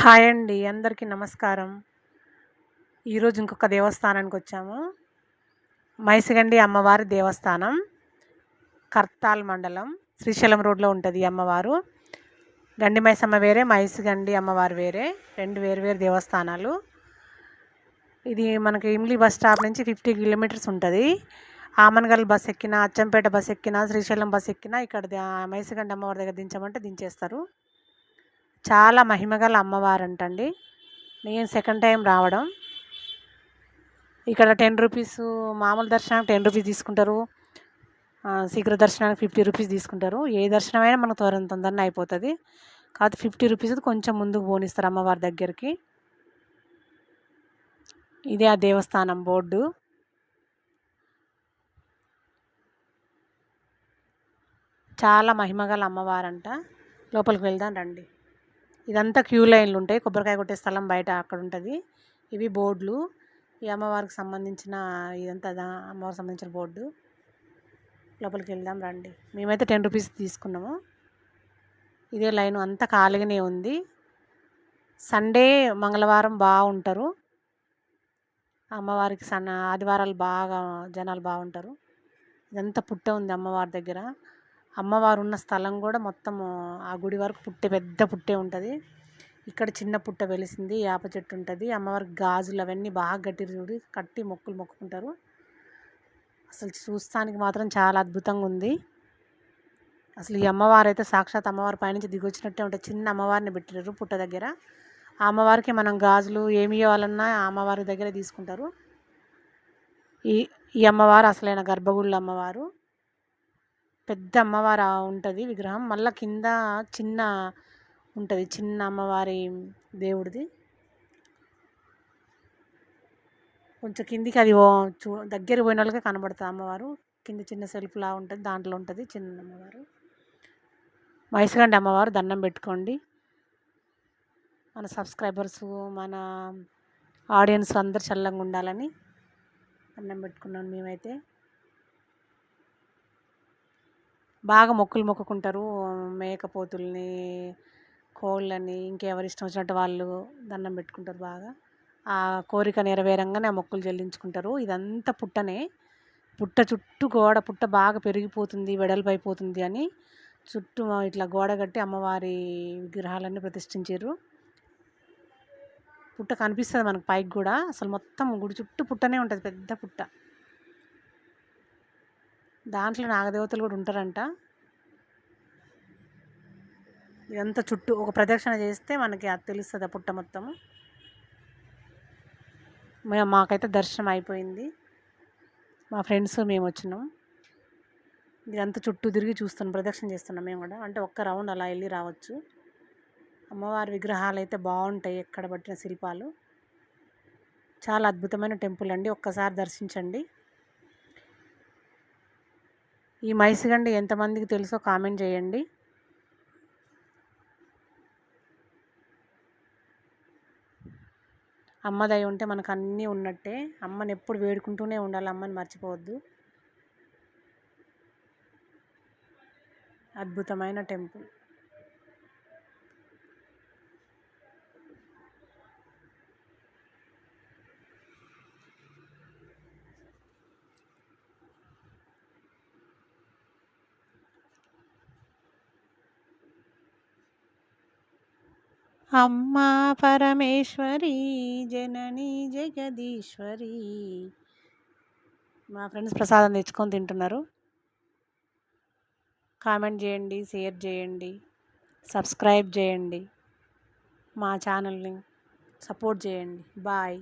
Hi అండి. అందరికీ నమస్కారం. ఈరోజు ఇంకొక దేవస్థానానికొచ్చాము. మైసిగండి అమ్మవారి దేవస్థానం. కర్తాల్ మండలం. శ్రీశైలం రోడ్‌లో ఉంటది ఈ అమ్మవారు. గండి మైసమ్మ వేరే, మైసిగండి అమ్మవారు వేరే. 2 వేరు వేరు దేవస్థానాలు. ఇది మనకి ఇమ్లీ బస్ స్టాప్ నుంచి 50 కిలోమీటర్స్ ఉంటది. ఆమన్గల్ బస్ ఎక్కినా, అచ్చంపేట బస్ ఎక్కినా, శ్రీశైలం బస్ ఎక్కినా ఇక్కడ మైసిగండి అమ్మవారి దగ్గర దించమంటే దించేస్తారు. చాలా మహిమగల అమ్మవారంటండి. నేను సెకండ్ టైం రావడం. ఇక్కడ 10 రూపీసు మామూలు దర్శనానికి 10 రూపీస్ తీసుకుంటారు. శీఘ్ర దర్శనానికి 50 రూపీస్ తీసుకుంటారు. ఏ దర్శనమైనా మనకు తొందరనే అయిపోతది. కాకపోతే 50 రూపీస్‌ది కొంచెం ముందుకు పోనిస్తారు అమ్మవారి దగ్గరికి. ఇదే ఆ దేవస్థానం బోర్డు. చాలా మహిమగల అమ్మవారంట. లోపలికి వెళ్దాం రండి. ఇదంతా క్యూ లైన్లు ఉంటాయి. కొబ్బరికాయ కొట్టే స్థలం బయట అక్కడ ఉంటది. ఇవి బోర్డులు. ఈ అమ్మవారికి సంబంధించిన ఇదంతా అమ్మవారికి సంబంధించిన బోర్డు. లోపలికి వెళ్దాం రండి. మేమైతే 10 రూపీస్ తీసుకున్నాము. ఇదే లైను అంతా ఖాళీగానే ఉంది. సండే, మంగళవారం బాగుంటారు. అమ్మవారికి ఆదివారాలు బాగా జనాలు బాగుంటారు. ఇదంతా పుట్ట ఉంది అమ్మవారి దగ్గర. అమ్మవారు ఉన్న స్థలం కూడా మొత్తము ఆ గుడి వరకు పెద్ద పుట్టే ఉంటుంది. ఇక్కడ చిన్న పుట్ట వెలిసింది. యాప చెట్టు ఉంటుంది. అమ్మవారికి గాజులు అవన్నీ బాగా కట్టి మొక్కులు మొక్కుకుంటారు. అసలు చూస్తానికి మాత్రం చాలా అద్భుతంగా ఉంది. అసలు ఈ అమ్మవారు అయితే సాక్షాత్ అమ్మవారి పైనుంచి దిగొచ్చినట్టే ఉంటుంది. చిన్న అమ్మవారిని పెట్టారు పుట్ట దగ్గర. ఆ అమ్మవారికి మనం గాజులు ఏమి ఇవ్వాలన్నా ఆ అమ్మవారి దగ్గర తీసుకుంటారు. ఈ ఈ అమ్మవారు అసలైన గర్భగుడిలో అమ్మవారు. పెద్ద అమ్మవారు ఉంటుంది విగ్రహం. మళ్ళీ కింద చిన్న ఉంటుంది, చిన్న అమ్మవారి దేవుడిది. కొంచెం కిందికి అది దగ్గర పోయిన వాళ్ళకే కనబడుతుంది అమ్మవారు. కింద చిన్న సెల్ఫ్లా ఉంటుంది, దాంట్లో ఉంటుంది చిన్న అమ్మవారు. మైసిగండి అమ్మవారు. దండం పెట్టుకోండి. మన సబ్స్క్రైబర్స్, మన ఆడియన్స్ అందరు చల్లంగా ఉండాలని దండం పెట్టుకున్నాను. మేమైతే బాగా మొక్కులు మొక్కుకుంటారు. మేకపోతుల్ని, కోళ్ళని, ఇంకెవరు ఇష్టం వచ్చినట్టు వాళ్ళు దండం పెట్టుకుంటారు. బాగా ఆ కోరిక నెరవేరంగానే ఆ మొక్కులు చెల్లించుకుంటారు. ఇదంతా పుట్టనే. పుట్ట చుట్టూ పుట్ట బాగా పెరిగిపోతుంది, వెడల్పు అయిపోతుంది అని చుట్టూ ఇట్లా గోడ కట్టి అమ్మవారి విగ్రహాలన్నీ ప్రతిష్ఠించారు. పుట్ట కనిపిస్తుంది మనకు పైకి కూడా. అసలు మొత్తం గుడి చుట్టూ పుట్టనే ఉంటుంది, పెద్ద పుట్ట. దాంట్లో నాగదేవతలు కూడా ఉంటారంట. ఇదంతా చుట్టూ ఒక ప్రదక్షిణ చేస్తే మనకి అది తెలుస్తుంది ఆ పుట్ట మొత్తము. మాకైతే దర్శనం అయిపోయింది. మా ఫ్రెండ్స్ మేము వచ్చినాం. ఇదంతా చుట్టూ తిరిగి చూస్తున్నాం, ప్రదక్షిణ చేస్తున్నాం మేము కూడా. అంటే ఒక్క రౌండ్ అలా వెళ్ళి రావచ్చు. అమ్మవారి విగ్రహాలు అయితే బాగుంటాయి, ఎక్కడ పట్టిన శిల్పాలు. చాలా అద్భుతమైన టెంపుల్ అండి. ఒక్కసారి దర్శించండి. ఈ మైసిగండి ఎంతమందికి తెలుసో కామెంట్ చేయండి. అమ్మ దయ ఉంటే మనకు అన్నీ ఉన్నట్టే. అమ్మని ఎప్పుడు వేడుకుంటూనే ఉండాలి, అమ్మని మర్చిపోవద్దు. అద్భుతమైన టెంపుల్. అమ్మా పరమేశ్వరి, జనని జగదీశ్వరి. మా ఫ్రెండ్స్ ప్రసాదం తెచ్చుకొని తింటున్నారు. కామెంట్ చేయండి, షేర్ చేయండి, సబ్స్క్రైబ్ చేయండి, మా ఛానల్ని సపోర్ట్ చేయండి. బాయ్.